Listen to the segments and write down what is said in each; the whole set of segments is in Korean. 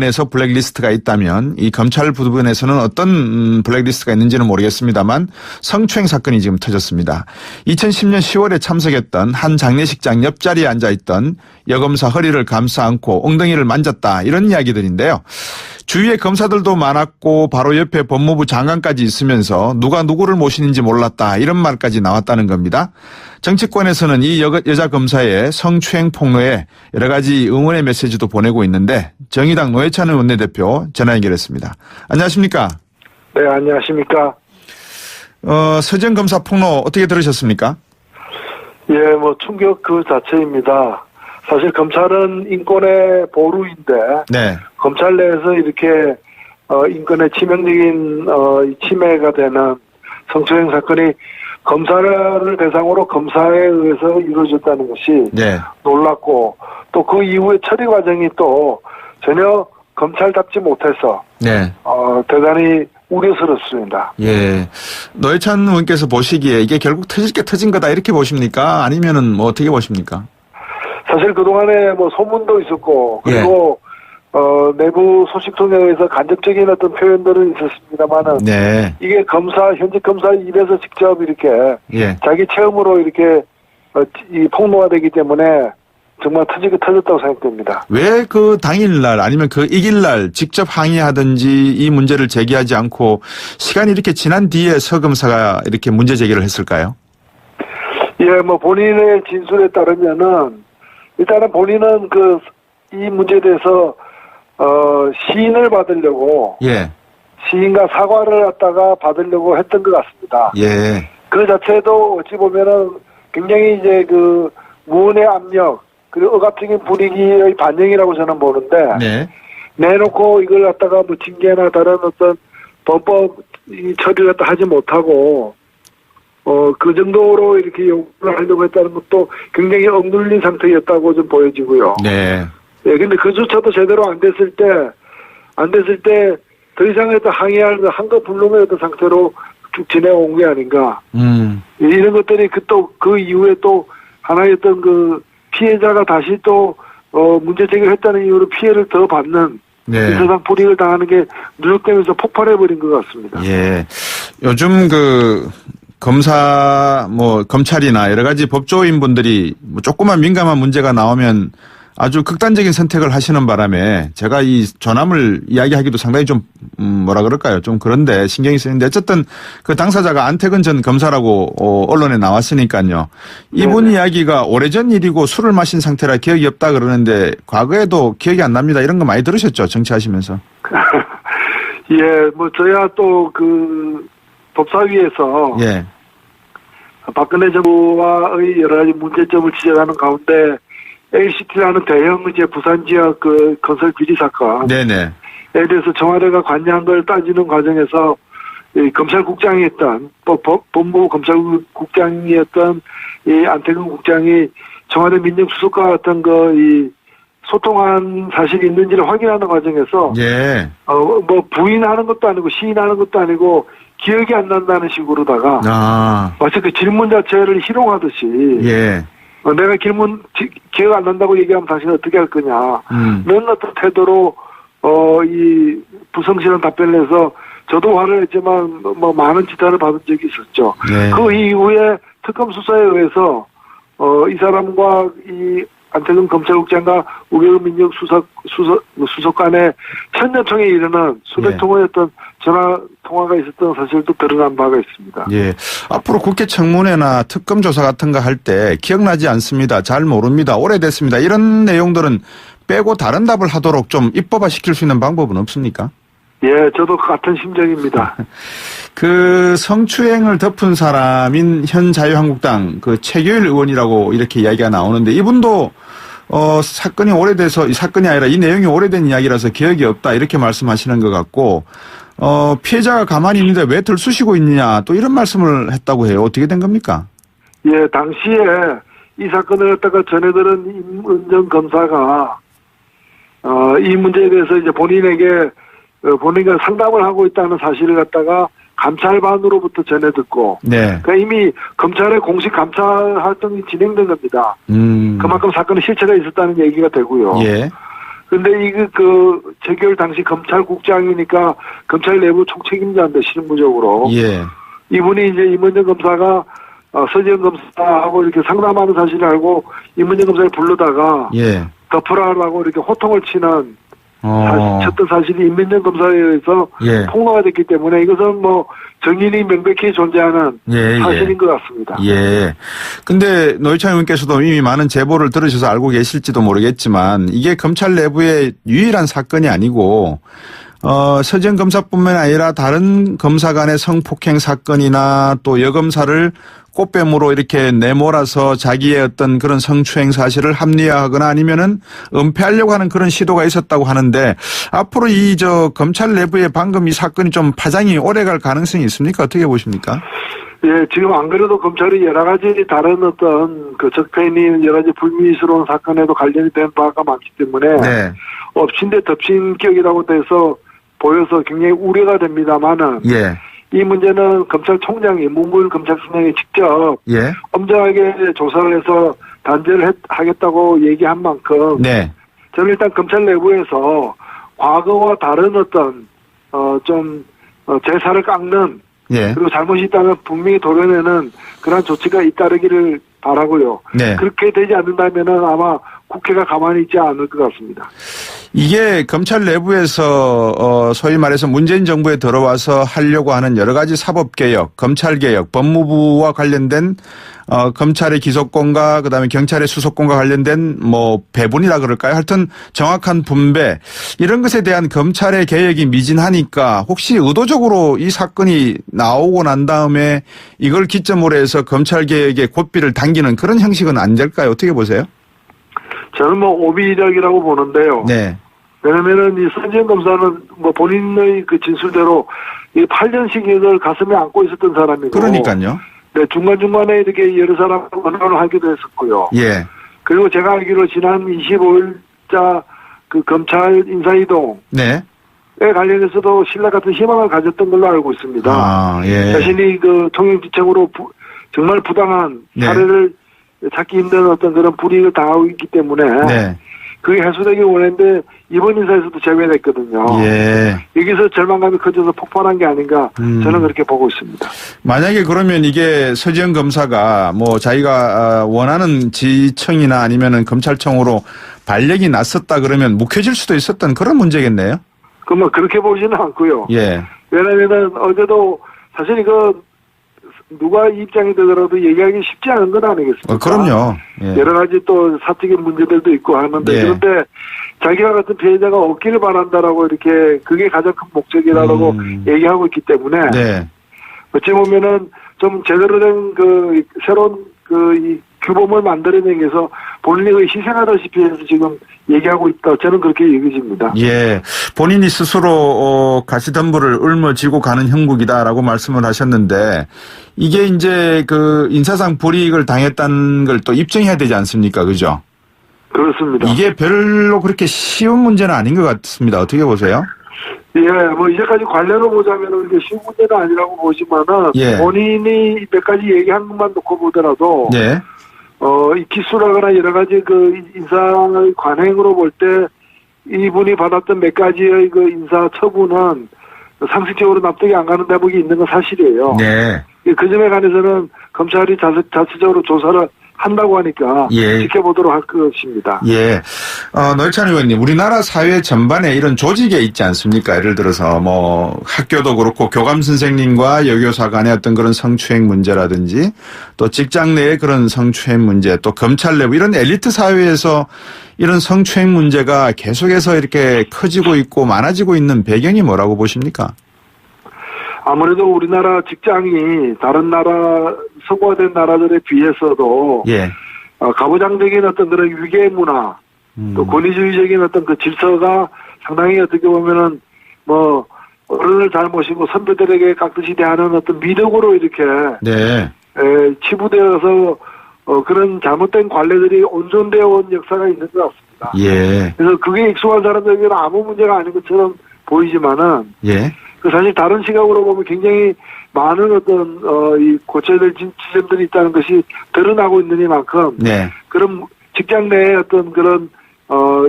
에서 블랙리스트가 있다면 이 검찰 부분에서는 어떤 블랙리스트가 있는지는 모르겠습니다만 성추행 사건이 지금 터졌습니다. 2010년 10월에 참석했던 한 장례식장 옆자리에 앉아있던 여검사 허리를 감싸 안고 엉덩이를 만졌다 이런 이야기들인데요. 주위에 검사들도 많았고 바로 옆에 법무부 장관까지 있으면서 누가 누구를 모시는지 몰랐다 이런 말까지 나왔다는 겁니다. 정치권에서는 이 여자 검사의 성추행 폭로에 여러 가지 응원의 메시지도 보내고 있는데 정의당 노회찬 원내대표 전화 연결했습니다. 안녕하십니까? 네, 안녕하십니까? 서지현 검사 폭로 어떻게 들으셨습니까? 예, 충격 그 자체입니다. 사실 검찰은 인권의 보루인데, 네. 검찰 내에서 이렇게, 인권의 치명적인, 침해가 되는 성추행 사건이 검사를 대상으로 검사에 의해서 이루어졌다는 것이 네. 놀랍고, 또 그 이후의 처리 과정이 또 전혀 검찰답지 못해서, 네. 대단히 우려스럽습니다. 예. 노회찬 의원께서 보시기에 이게 결국 터질 게 터진 거다 이렇게 보십니까? 아니면은 뭐 어떻게 보십니까? 사실 그동안에 소문도 있었고, 그리고, 내부 소식통에 의해서 간접적인 어떤 표현들은 있었습니다만은, 네. 이게 현직 검사 입에서 직접 이렇게, 예. 자기 체험으로 이렇게, 이 폭로가 되기 때문에, 정말 터졌다고 생각됩니다. 왜 그 당일날 아니면 그 이길날 직접 항의하든지 이 문제를 제기하지 않고 시간이 이렇게 지난 뒤에 서 검사가 이렇게 문제 제기를 했을까요? 예, 본인의 진술에 따르면은, 일단은 본인은 이 문제에 대해서, 시인을 받으려고, 예. 시인과 사과를 갖다가 받으려고 했던 것 같습니다. 예. 그 자체도 어찌 보면은 굉장히 이제 무언의 압력, 그리고 억압적인 분위기의 반영이라고 저는 보는데, 네. 내놓고 이걸 갖다가 징계나 다른 어떤 범법 처리를 갖다 하지 못하고, 그 정도로 이렇게 요구를 하려고 했다는 것도 굉장히 억눌린 상태였다고 좀 보여지고요. 네. 예, 근데 그조차도 제대로 안 됐을 때, 더 이상 어떤 항의할 한거 불능의 어떤 상태로 쭉 지내온 게 아닌가. 이런 것들이 그 이후에 또 하나의 어떤 피해자가 다시 또, 문제 제기를 했다는 이유로 피해를 더 받는. 네. 세상 불이익을 당하는 게 누적되면서 폭발해버린 것 같습니다. 예. 요즘 검사, 검찰이나 여러 가지 법조인 분들이 조그만 민감한 문제가 나오면 아주 극단적인 선택을 하시는 바람에 제가 이 전함을 이야기하기도 상당히 좀, 좀 그런데 신경이 쓰이는데 어쨌든 그 당사자가 안태근 전 검사라고 언론에 나왔으니까요. 이분 네네. 이야기가 오래전 일이고 술을 마신 상태라 기억이 없다 그러는데 과거에도 기억이 안 납니다. 이런 거 많이 들으셨죠? 정치하시면서. 예, 저야 또 법사위에서. 예. 박근혜 정부와의 여러 가지 문제점을 지적하는 가운데 LCT라는 대형 부산 지역 건설 비리 사건. 네네. 에 대해서 청와대가 관여한 걸 따지는 과정에서 검찰국장이었던 법무부 검찰국장이었던 이 안태근 국장이 청와대 민정수석과 같은 소통한 사실이 있는지를 확인하는 과정에서 예. 부인하는 것도 아니고 시인하는 것도 아니고 기억이 안 난다는 식으로다가 마치 그 질문 자체를 희롱하듯이 예. 내가 기억 안 난다고 얘기하면 당신은 어떻게 할 거냐. 넌 어떤 태도로, 이 부성실한 답변을 해서 저도 화를 냈지만, 많은 지탄을 받은 적이 있었죠. 네. 그 이후에 특검 수사에 의해서, 이 사람과 이 안태근 검찰국장과 우병우 민정수석 간의 천년총에 이르는 수백 통의 어떤 전화 통화가 있었던 사실도 드러난 바가 있습니다. 예. 앞으로 국회 청문회나 특검 조사 같은 거 할 때 기억나지 않습니다. 잘 모릅니다. 오래됐습니다. 이런 내용들은 빼고 다른 답을 하도록 좀 입법화 시킬 수 있는 방법은 없습니까? 예, 저도 같은 심정입니다. 그 성추행을 덮은 사람인 현 자유한국당 최규일 의원이라고 이렇게 이야기가 나오는데 이분도 사건이 오래돼서 이 사건이 아니라 이 내용이 오래된 이야기라서 기억이 없다 이렇게 말씀하시는 것 같고 피해자가 가만히 있는데 왜 들쑤시고 있느냐 또 이런 말씀을 했다고 해요. 어떻게 된 겁니까? 예, 당시에 이 사건을 갖다가 전해들은 임은정 검사가 이 문제에 대해서 이제 본인에게 본인과 상담을 하고 있다는 사실을 갖다가 감찰반으로부터 전해 듣고, 네. 그러니까 이미 검찰의 공식 감찰 활동이 진행된 겁니다. 그만큼 사건의 실체가 있었다는 얘기가 되고요. 예. 근데 이거 재결 당시 검찰국장이니까 검찰 내부 총책임자인데 실무적으로. 예. 이분이 이제 임은정 검사가 서지현 검사하고 이렇게 상담하는 사실을 알고 임은정 검사를 부르다가 예. 덮으라고 이렇게 호통을 치는 쳤던 사실이 임은정 검사에 의해서 예. 폭로가 됐기 때문에 이것은 뭐 정인이 명백히 존재하는 예, 사실인 예. 것 같습니다. 예. 근데 노회찬 의원께서도 이미 많은 제보를 들으셔서 알고 계실지도 모르겠지만 이게 검찰 내부의 유일한 사건이 아니고 서지현 검사뿐만 아니라 다른 검사 간의 성폭행 사건이나 또 여검사를 꽃뱀으로 이렇게 내몰아서 자기의 어떤 그런 성추행 사실을 합리화하거나 아니면은 은폐하려고 하는 그런 시도가 있었다고 하는데 앞으로 검찰 내부에 방금 이 사건이 좀 파장이 오래 갈 가능성이 있습니까? 어떻게 보십니까? 예, 지금 안 그래도 검찰이 여러 가지 다른 어떤 적폐니 여러 가지 불미스러운 사건에도 관련이 된 바가 많기 때문에 네. 엎친 데 덮친 격이라고 돼서 보여서 굉장히 우려가 됩니다만은 예. 이 문제는 검찰총장이 문무일 검찰총장이 직접 예. 엄정하게 조사를 해서 단죄를 하겠다고 얘기한 만큼 네. 저는 일단 검찰 내부에서 과거와 다른 어떤 제사를 깎는 예. 그리고 잘못이 있다면 분명히 도려내는 그런 조치가 잇따르기를 바라고요. 네. 그렇게 되지 않는다면은 아마 국회가 가만히 있지 않을 것 같습니다. 이게 검찰 내부에서 소위 말해서 문재인 정부에 들어와서 하려고 하는 여러 가지 사법개혁, 검찰개혁, 법무부와 관련된 검찰의 기소권과 그다음에 경찰의 수사권과 관련된 뭐 배분이라 그럴까요? 하여튼 정확한 분배 이런 것에 대한 검찰의 개혁이 미진하니까 혹시 의도적으로 이 사건이 나오고 난 다음에 이걸 기점으로 해서 검찰개혁의 고삐를 당기는 그런 형식은 안 될까요? 어떻게 보세요? 저는 뭐 오비이력이라고 보는데요. 네. 왜냐면은 이 서지현 검사는 뭐 본인의 그 진술대로 이 8년씩 이걸 가슴에 안고 있었던 사람이고. 그러니까요. 네, 중간중간에 이렇게 여러 사람 언론을 하기도 했었고요. 예. 그리고 제가 알기로 지난 25일자 그 검찰 인사이동. 네. 에 관련해서도 신라 같은 희망을 가졌던 걸로 알고 있습니다. 아, 예. 자신이 그 통영지청으로 정말 부당한 네. 사례를 찾기 힘든 어떤 그런 불이익을 당하고 있기 때문에 네. 그게 해소되기 원했는데 이번 인사에서도 제외됐거든요. 예. 여기서 절망감이 커져서 폭발한 게 아닌가 저는 그렇게 보고 있습니다. 만약에 그러면 이게 서지현 검사가 뭐 자기가 원하는 지청이나 아니면은 검찰청으로 발령이 났었다 그러면 묵혀질 수도 있었던 그런 문제겠네요. 그뭐 그렇게 보지는 않고요. 예. 왜냐면은 어제도 사실 이거 누가 입장이 되더라도 얘기하기 쉽지 않은 건 아니겠습니까? 그럼요. 예. 여러 가지 또 사적인 문제들도 있고 하는데 예. 그런데 자기와 같은 피해자가 없기를 바란다라고 이렇게 그게 가장 큰 목적이라고 얘기하고 있기 때문에 네. 어찌 보면은 좀 제대로 된 그 새로운 이 규범을 만들어내기 위해서 본인이 희생하다시피 해서 지금 얘기하고 있다. 저는 그렇게 여겨집니다. 예. 본인이 스스로 가시덤불을 울며쥐고 가는 형국이다라고 말씀을 하셨는데 이게 이제 그 인사상 불이익을 당했다는 걸 또 입증해야 되지 않습니까? 그죠? 그렇습니다. 이게 별로 그렇게 쉬운 문제는 아닌 것 같습니다. 어떻게 보세요? 예, 뭐 이제까지 관련을 보자면은 이게 쉬운 문제는 아니라고 보지만은 예. 본인이 몇 가지 얘기한 것만 놓고 보더라도 네. 이 기수라거나 여러 가지 그 인사의 관행으로 볼 때 이분이 받았던 몇 가지의 그 인사 처분은 상식적으로 납득이 안 가는 대목이 있는 건 사실이에요. 네. 그 점에 관해서는 검찰이 자체적으로 조사를 한다고 하니까 예. 지켜보도록 할 것입니다. 예. 노회찬 의원님, 우리나라 사회 전반에 이런 조직에 있지 않습니까? 예를 들어서 뭐 학교도 그렇고 교감 선생님과 여교사 간의 어떤 그런 성추행 문제라든지 또 직장 내의 그런 성추행 문제 또 검찰 내부 이런 엘리트 사회에서 이런 성추행 문제가 계속해서 이렇게 커지고 있고 많아지고 있는 배경이 뭐라고 보십니까? 아무래도 우리나라 직장이 다른 나라 성과된 나라들에 비해서도 예. 가부장적인 어떤 그런 위계 문화 또 권위주의적인 어떤 그 질서가 상당히 어떻게 보면은 뭐 어른을 잘 모시고 선배들에게 깍듯이 대하는 어떤 미덕으로 이렇게 네. 치부되어서 그런 잘못된 관례들이 온전되어 온 역사가 있는 것 같습니다. 예. 그래서 그게 익숙한 사람들에게는 아무 문제가 아닌 것처럼 보이지만은 예. 사실 다른 시각으로 보면 굉장히 많은 어떤 이 고쳐야 될 지점들이 있다는 것이 드러나고 있는 이만큼 네. 그런 직장 내의 어떤 그런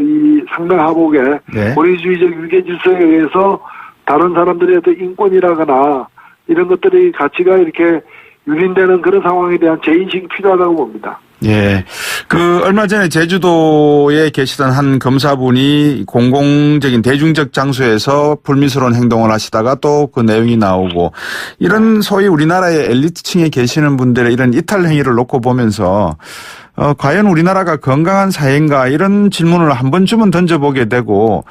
이 상명하복에 네. 권위주의적 유계 질서에 의해서 다른 사람들의 어떤 인권이라거나 이런 것들이 가치가 이렇게 유린되는 그런 상황에 대한 재인식이 필요하다고 봅니다. 예. 얼마 전에 제주도에 계시던 한 검사분이 공공적인 대중적 장소에서 불미스러운 행동을 하시다가 또 그 내용이 나오고 이런 소위 우리나라의 엘리트층에 계시는 분들의 이런 이탈 행위를 놓고 보면서 과연 우리나라가 건강한 사회인가 이런 질문을 한 번쯤은 던져보게 되고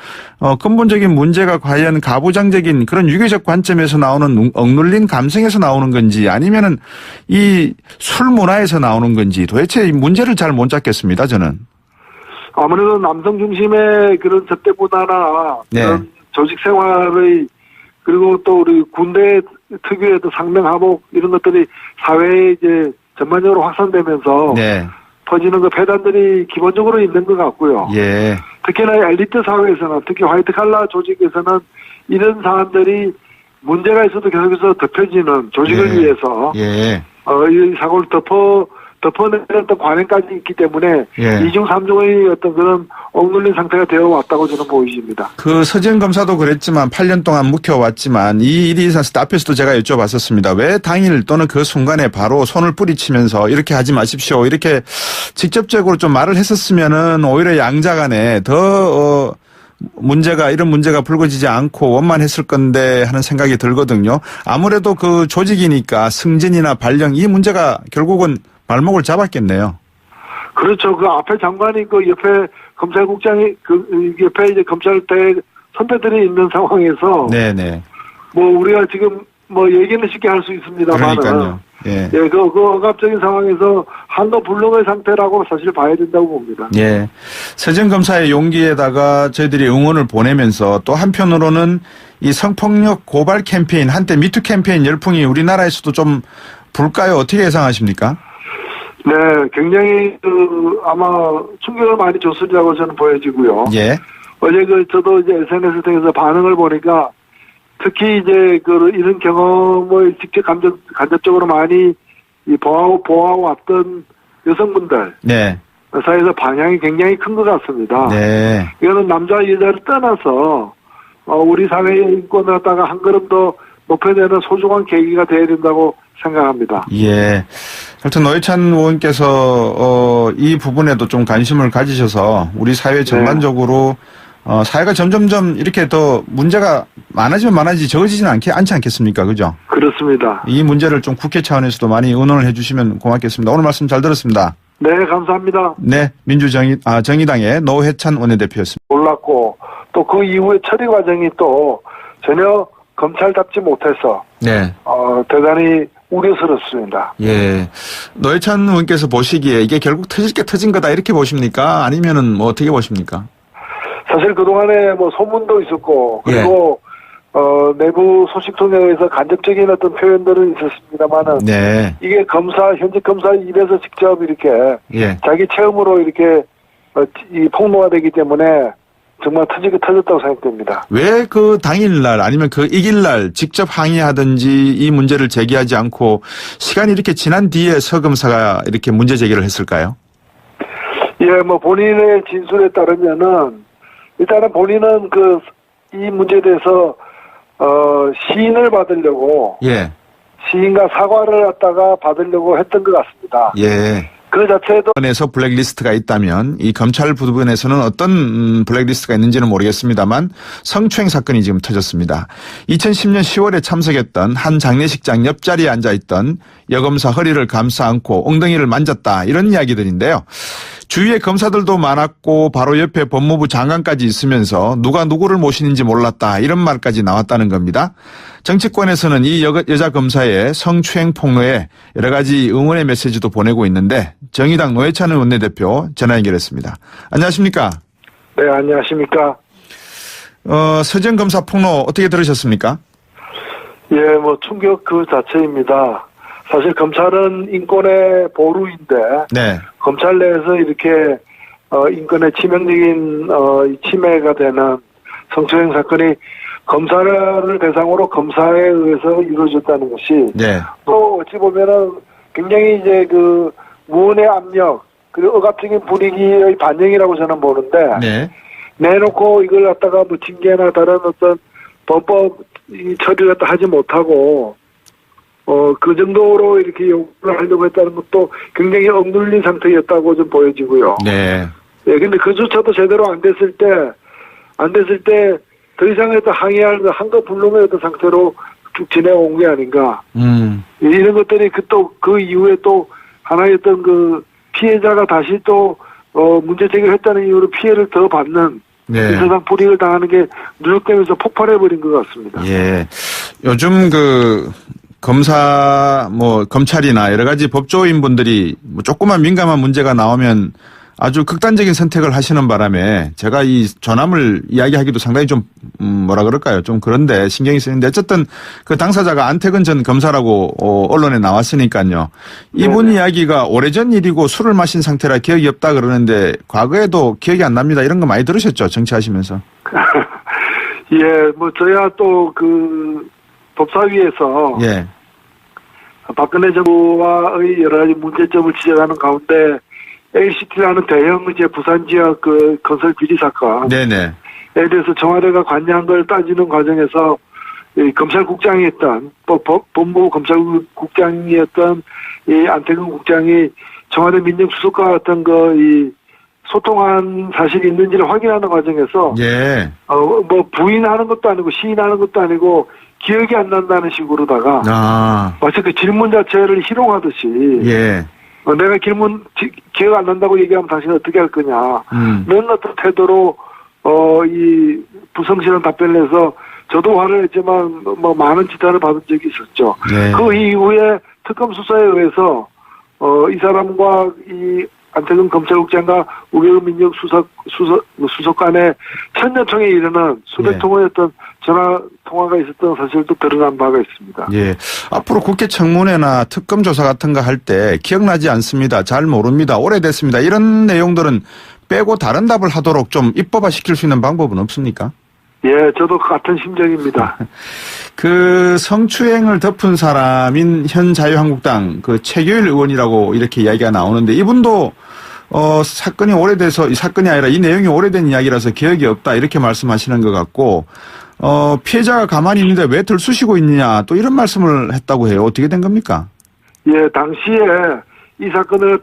근본적인 문제가 과연 가부장적인 그런 유교적 관점에서 나오는 억눌린 감성에서 나오는 건지 아니면은 이 술 문화에서 나오는 건지 도대체 이 문제를 잘 못 잡겠습니다, 저는. 아무래도 남성 중심의 그런 접대보다나 네. 그런 조직 생활의 그리고 또 우리 군대 특유의 또 상명하복 이런 것들이 사회에 이제 전반적으로 확산되면서 네. 퍼지는 그 폐단들이 기본적으로 있는 것 같고요. 예. 특히나 엘리트 사회에서는 특히 화이트 칼라 조직에서는 이런 사안들이 문제가 있어도 계속해서 덮여지는 조직을 예. 위해서 예. 이 사고를 덮어내는 어떤 관행까지 있기 때문에 예. 이중 삼중의 어떤 그런 억눌린 상태가 되어 왔다고 저는 보여집니다. 그 서지현 검사도 그랬지만 8년 동안 묵혀왔지만 이 일이 있었을 때 앞에서도 제가 여쭤봤었습니다. 왜 당일 또는 그 순간에 바로 손을 뿌리치면서 이렇게 하지 마십시오. 이렇게 직접적으로 좀 말을 했었으면은 오히려 양자 간에 더 이런 문제가 불거지지 않고 원만했을 건데 하는 생각이 들거든요. 아무래도 그 조직이니까 승진이나 발령 이 문제가 결국은 발목을 잡았겠네요. 그렇죠. 그 앞에 장관이 그 옆에 검찰국장이 그 옆에 이제 검찰대 선배들이 있는 상황에서 네네. 뭐 우리가 지금 뭐 얘기는 쉽게 할 수 있습니다만은 그러니까요. 예. 예, 그 억압적인 상황에서 한도 불능의 상태라고 사실 봐야 된다고 봅니다. 예. 서지현 검사의 용기에다가 저희들이 응원을 보내면서 또 한편으로는 이 성폭력 고발 캠페인 한때 미투 캠페인 열풍이 우리나라에서도 좀 불까요? 어떻게 예상하십니까? 네, 굉장히 아마 충격을 많이 줬으리라고 저는 보여지고요. 예. 어제 저도 이제 SNS 통해서 반응을 보니까 특히 이제 이런 경험을 직접 간접적으로 많이 보아왔던 여성분들 네. 사이에서 반향이 굉장히 큰 것 같습니다. 네. 이거는 남자 여자를 떠나서 우리 사회의 인권을 갖다가 한 걸음 더 높여내는 소중한 계기가 되어야 된다고 생각합니다. 예. 하여튼 노회찬 의원께서 이 부분에도 좀 관심을 가지셔서 우리 사회 전반적으로 사회가 점점점 이렇게 더 문제가 많아지면 많아지지 적어지지는 않지 않겠습니까? 그죠? 그렇습니다. 이 문제를 좀 국회 차원에서도 많이 의논을 해 주시면 고맙겠습니다. 오늘 말씀 잘 들었습니다. 네, 감사합니다. 네, 정의당의 노회찬 원내대표였습니다. 몰랐고 또 그 이후에 처리 과정이 또 전혀 검찰답지 못해서 네. 대단히 우려스럽습니다. 예. 노회찬 의원께서 보시기에 이게 결국 터질 게 터진 거다 이렇게 보십니까? 아니면은 뭐 어떻게 보십니까? 사실 그동안에 뭐 소문도 있었고 그리고 내부 소식통에 의해서 간접적인 어떤 표현들은 있었습니다만은 네. 이게 현직 검사 입에서 직접 이렇게 자기 체험으로 이렇게 이 폭로가 되기 때문에 정말 터졌다고 생각됩니다. 왜 그 당일날 아니면 그 이길날 직접 항의하든지 이 문제를 제기하지 않고 시간이 이렇게 지난 뒤에 서 검사가 이렇게 문제 제기를 했을까요? 예, 뭐 본인의 진술에 따르면은 일단은 본인은 이 문제에 대해서 시인을 받으려고 시인과 사과를 갖다가 받으려고 했던 것 같습니다. 예. 그 자체도 에서 블랙리스트가 있다면 이 검찰 부분에서는 어떤 블랙리스트가 있는지는 모르겠습니다만 성추행 사건이 지금 터졌습니다. 2010년 10월에 참석했던 한 장례식장 옆자리에 앉아있던 여검사 허리를 감싸 안고 엉덩이를 만졌다 이런 이야기들인데요. 주위에 검사들도 많았고 바로 옆에 법무부 장관까지 있으면서 누가 누구를 모시는지 몰랐다 이런 말까지 나왔다는 겁니다. 정치권에서는 이 여자 검사의 성추행 폭로에 여러 가지 응원의 메시지도 보내고 있는데 정의당 노회찬 원내대표 전화 연결했습니다. 안녕하십니까? 네, 안녕하십니까? 서지현 검사 폭로 어떻게 들으셨습니까? 예, 뭐 충격 그 자체입니다. 사실 검찰은 인권의 보루인데 검찰 내에서 이렇게 인권의 치명적인 침해가 되는 성추행 사건이 검사를 대상으로 검사에 의해서 이루어졌다는 것이 또 어찌 보면은 굉장히 이제 무언의 압력 그리고 억압적인 분위기의 반영이라고 저는 보는데 네. 내놓고 이걸 갖다가 뭐 징계나 다른 어떤 범법 처리를 갖다 하지 못하고 그 정도로 이렇게 요구를 하려고 했다는 것도 굉장히 억눌린 상태였다고 좀 보여지고요. 네. 예, 근데 그조차도 제대로 안 됐을 때 더 이상의 어떤 항의할 한꺼풀lum의 어떤 상태로 쭉 지내온 게 아닌가. 이런 것들이 그 이후에 또 하나의 어떤 그 피해자가 다시 또 문제 제기를 했다는 이유로 피해를 더 받는 네. 세상 불이익을 당하는 게 누적되면서 폭발해버린 것 같습니다. 예. 요즘 그 검사 검찰이나 여러 가지 법조인 분들이 뭐 조그만 민감한 문제가 나오면 아주 극단적인 선택을 하시는 바람에 제가 이 전함을 이야기하기도 상당히 좀 뭐라 그럴까요? 좀 그런데 신경이 쓰이는데 어쨌든 그 당사자가 안태근 전 검사라고 언론에 나왔으니까요. 이분 이야기가 오래전 일이고 술을 마신 상태라 기억이 없다 그러는데 과거에도 기억이 안 납니다. 이런 거 많이 들으셨죠? 정치하시면서. 예, 뭐 저야 또 그 법사위에서 예. 박근혜 정부와의 여러 가지 문제점을 지적하는 가운데 LCT라는 대형 이제 부산 지역 그 건설 비리 사건에 네네. 대해서 청와대가 관여한 걸 따지는 과정에서 이 검찰국장이었던 법무부 검찰국장이었던 이 안태근 국장이 청와대 민정수석과 같은 이 소통한 사실이 있는지를 확인하는 과정에서 예. 뭐 부인하는 것도 아니고 시인하는 것도 아니고 기억이 안 난다는 식으로다가 마치 그 질문 자체를 희롱하듯이 예. 내가 기억 안 난다고 얘기하면 당신은 어떻게 할 거냐. 이런 어떤 태도로, 이 부성실한 답변을 해서 저도 화를 냈지만 뭐 많은 지탄을 받은 적이 있었죠. 네. 그 이후에 특검 수사에 의해서, 이 사람과 이 안태근 검찰국장과 우병우 민정수석 간의 천년총에 이르는 수백 통의 어떤 전화 통화가 있었던 사실도 드러난 바가 있습니다. 예. 앞으로 국회 청문회나 특검 조사 같은 거 할 때 기억나지 않습니다. 잘 모릅니다. 오래됐습니다. 이런 내용들은 빼고 다른 답을 하도록 좀 입법화 시킬 수 있는 방법은 없습니까? 예, 저도 같은 심정입니다. 그 성추행을 덮은 사람인 현 자유한국당 그 최규일 의원이라고 이렇게 이야기가 나오는데 이분도 사건이 오래돼서 이 사건이 아니라 이 내용이 오래된 이야기라서 기억이 없다 이렇게 말씀하시는 것 같고 피해자가 가만히 있는데 왜 들쑤시고 있느냐 또 이런 말씀을 했다고 해요. 어떻게 된 겁니까? 예, 당시에 이 사건을